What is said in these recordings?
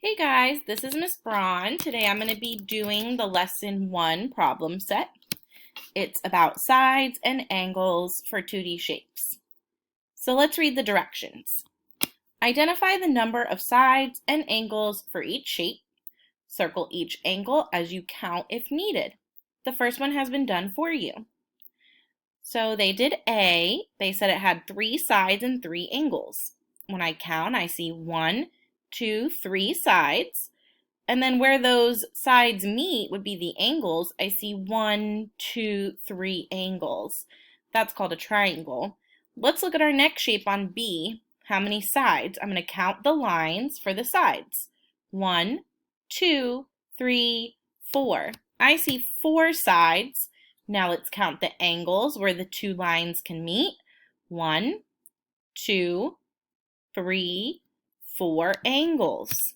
Hey guys, this is Miss Braun. Today I'm going to be doing the lesson 1 problem set. It's about sides and angles for 2D shapes. So let's read the directions. Identify the number of sides and angles for each shape. Circle each angle as you count if needed. The first one has been done for you. So they did A. They said it had 3 sides and 3 angles. When I count, I see 1, 2, 3 sides. And then where those sides meet would be the angles. I see 1, 2, 3 angles. That's called a triangle. Let's look at our next shape on B. How many sides? I'm going to count the lines for the sides. 1, 2, 3, 4. I see 4 sides. Now let's count the angles where the 2 lines can meet. 1, 2, 3, 4 angles.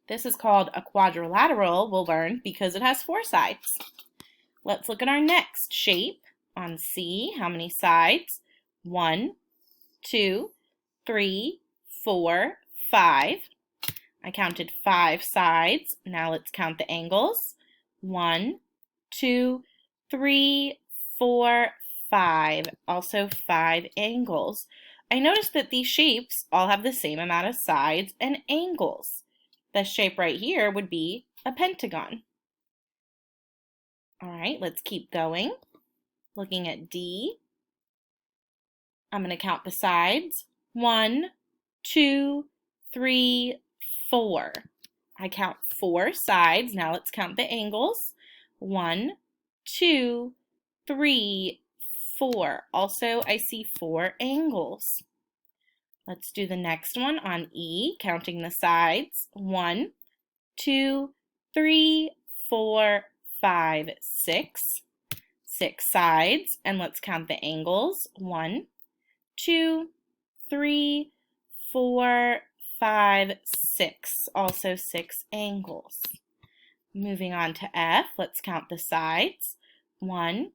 This is called a quadrilateral, we'll learn, because it has 4 sides. Let's look at our next shape on C. How many sides? 1, 2, 3, 4, 5. I counted 5 sides. Now let's count the angles. 1, 2, 3, 4, 5. Also 5 angles. I noticed that these shapes all have the same amount of sides and angles. This shape right here would be a pentagon. All right, let's keep going. Looking at D, I'm going to count the sides. 1, 2, 3, 4. I count 4 sides. Now let's count the angles. 1, 2, 3, 4. Also, I see 4 angles. Let's do the next one on E, counting the sides. 1, 2, 3, 4, 5, 6. 6 sides. And let's count the angles. 1, 2, 3, 4, 5, 6. Also 6 angles. Moving on to F, let's count the sides. 1,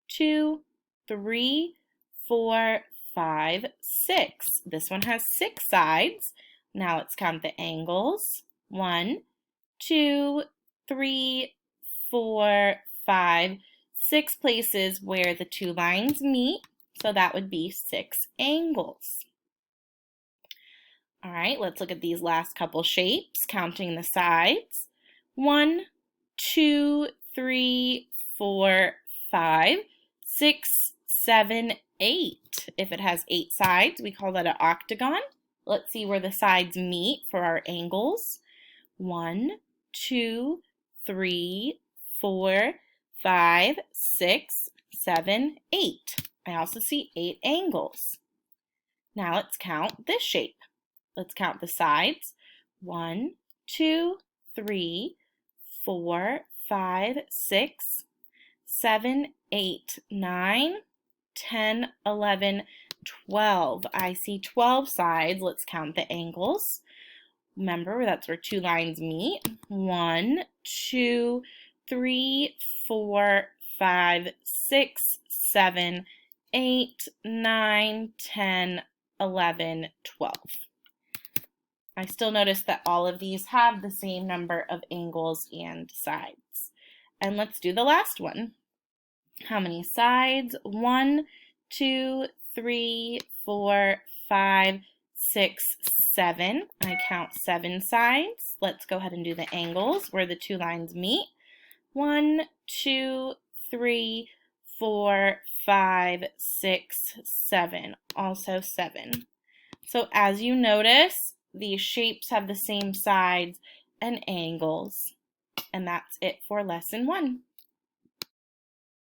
2, 3, 4, 5, 6. This one has 6 sides. Now let's count the angles. 1, 2, 3, 4, 5, 6 places where the 2 lines meet. So that would be 6 angles. All right, let's look at these last couple shapes, counting the sides. 1, 2, 3, 4, 5, 6, 7, 8. If it has 8 sides, we call that an octagon. Let's see where the sides meet for our angles. 1, 2, 3, 4, 5, 6, 7, 8. I also see 8 angles. Now let's count this shape. Let's count the sides. 1, 2, 3, 4, 5, 6, 7, 8, 9, 10, 11, 12. I see 12 sides. Let's count the angles. Remember, that's where 2 lines meet. 1, 2, 3, 4, 5, 6, 7, 8, 9, 10, 11, 12. I still notice that all of these have the same number of angles and sides. And let's do the last one. How many sides? 1, 2, 3, 4, 5, 6, 7. I count 7 sides. Let's go ahead and do the angles where the 2 lines meet. 1, 2, 3, 4, 5, 6, 7. Also 7. So as you notice, these shapes have the same sides and angles. And that's it for lesson 1.